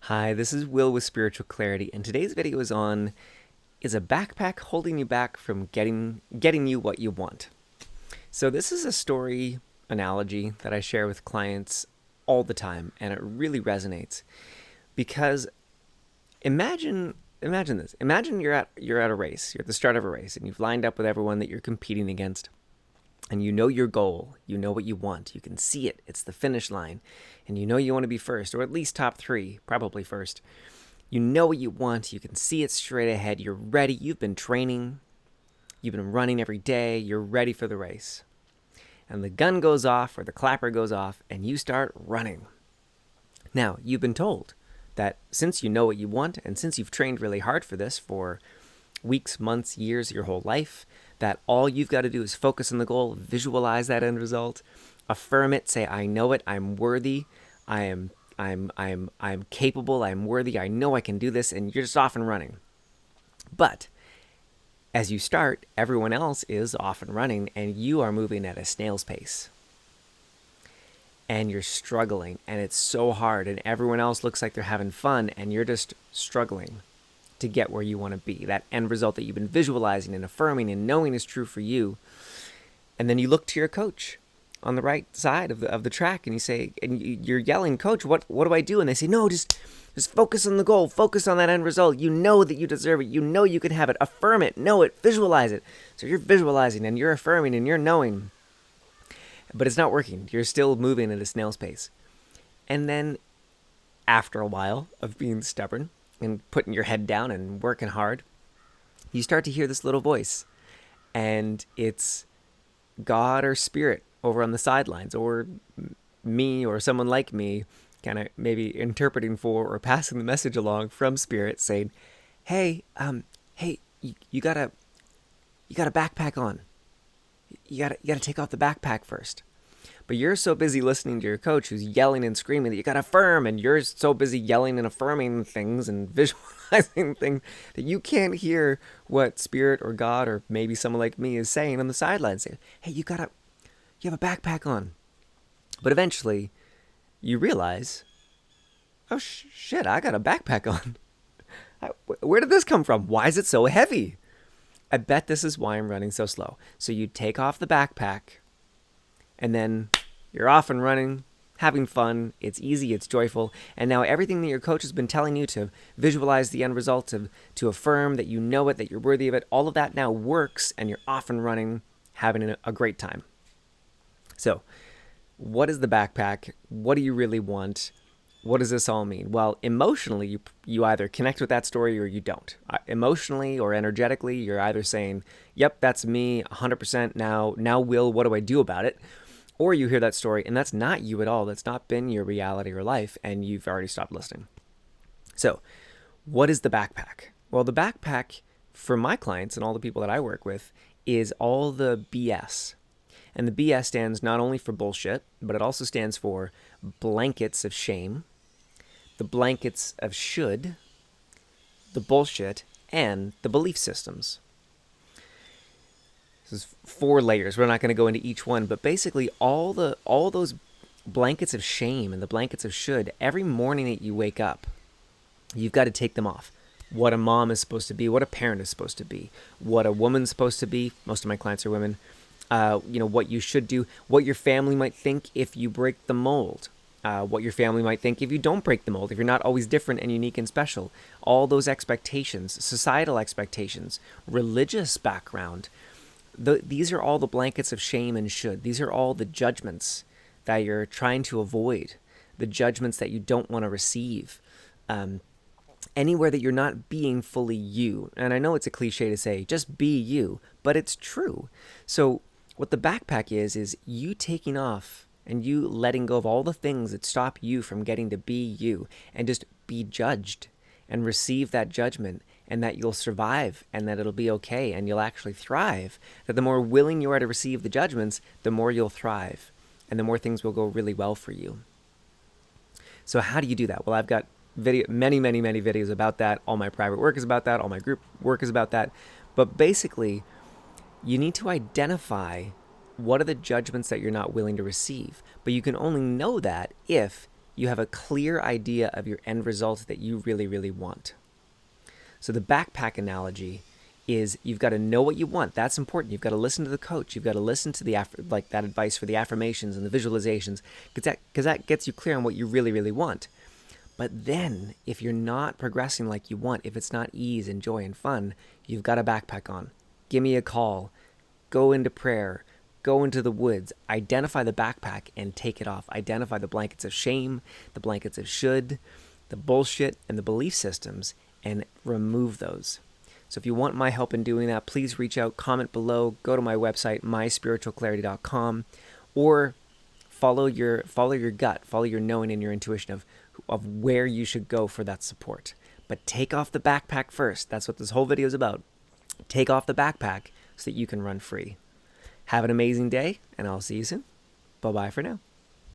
Hi, this is Will with Spiritual Clarity, and today's video is a backpack holding you back from getting you what you want. So this is a story analogy that I share with clients all the time, and it really resonates because imagine this. Imagine you're at a race. You're at the start of a race, and you've lined up with everyone that you're competing against. And you know your goal, you know what you want, you can see it, it's the finish line, and you know you want to be first, or at least top three, probably first. You know what you want, you can see it straight ahead, you're ready, you've been training, you've been running every day, you're ready for the race. And the gun goes off, or the clapper goes off, and you start running. Now, you've been told that since you know what you want, and since you've trained really hard for this for weeks, months, years, your whole life, that all you've got to do is focus on the goal, visualize that end result, affirm it, say, I know it, I'm worthy, I'm capable, I'm worthy, I know I can do this, and you're just off and running. But as you start, everyone else is off and running, and you are moving at a snail's pace. And you're struggling, and it's so hard, and everyone else looks like they're having fun, and you're just struggling to get where you want to be, that end result that you've been visualizing and affirming and knowing is true for you. And then you look to your coach on the right side of the track, and you say, and you're yelling, Coach, what do I do? And they say, no, just focus on the goal, focus on that end result. You know that you deserve it, you know you can have it, affirm it, know it, visualize it. So you're visualizing and you're affirming and you're knowing, but it's not working. You're still moving at a snail's pace. And then after a while of being stubborn and putting your head down and working hard, you start to hear this little voice. And it's God or spirit over on the sidelines, or me or someone like me, kind of maybe interpreting for or passing the message along from spirit, saying, hey, you got a backpack on. You gotta take off the backpack first. But you're so busy listening to your coach who's yelling and screaming that you gotta affirm, and you're so busy yelling and affirming things and visualizing things that you can't hear what spirit or God or maybe someone like me is saying on the sidelines. Saying, hey, you have a backpack on. But eventually you realize, oh shit, I got a backpack on. Where did this come from? Why is it so heavy? I bet this is why I'm running so slow. So you take off the backpack, and then you're off and running, having fun. It's easy, it's joyful. And now everything that your coach has been telling you to visualize the end result, to affirm that you know it, that you're worthy of it, all of that now works, and you're off and running, having a great time. So what is the backpack? What do you really want? What does this all mean? Well, emotionally, you either connect with that story or you don't. Emotionally or energetically, you're either saying, yep, that's me 100% now, Will, what do I do about it? Or you hear that story and that's not you at all. That's not been your reality or life, and you've already stopped listening. So what is the backpack? Well, the backpack for my clients and all the people that I work with is all the BS. And the BS stands not only for bullshit, but it also stands for blankets of shame, the blankets of should, the bullshit, and the belief systems. This is 4 layers. We're not going to go into each one, but basically all those blankets of shame and the blankets of should, every morning that you wake up, you've got to take them off. What a mom is supposed to be, what a parent is supposed to be, what a woman's supposed to be. Most of my clients are women. What you should do, what your family might think if you break the mold, what your family might think if you don't break the mold, if you're not always different and unique and special. All those expectations, societal expectations, religious background, these are all the blankets of shame and should. These are all the judgments that you're trying to avoid, the judgments that you don't want to receive. Anywhere that you're not being fully you. And I know it's a cliche to say, just be you, but it's true. So what the backpack is you taking off and you letting go of all the things that stop you from getting to be you, and just be judged and receive that judgment, and that you'll survive, and that it'll be okay, and you'll actually thrive. That the more willing you are to receive the judgments, the more you'll thrive, and the more things will go really well for you. So how do you do that? Well, I've got many videos about that. All my private work is about that. All my group work is about that. But basically, you need to identify what are the judgments that you're not willing to receive. But you can only know that if you have a clear idea of your end result that you really, really want. So the backpack analogy is you've got to know what you want. That's important. You've got to listen to the coach. You've got to listen to that advice for the affirmations and the visualizations, because that gets you clear on what you really, really want. But then if you're not progressing like you want, if it's not ease and joy and fun, you've got a backpack on. Give me a call. Go into prayer. Go into the woods. Identify the backpack and take it off. Identify the blankets of shame, the blankets of should, the bullshit, and the belief systems, and remove those. So if you want my help in doing that, please reach out, comment below, go to my website, myspiritualclarity.com, or follow your gut, follow your knowing and your intuition of where you should go for that support. But take off the backpack first. That's what this whole video is about. Take off the backpack so that you can run free. Have an amazing day, and I'll see you soon. Bye-bye for now.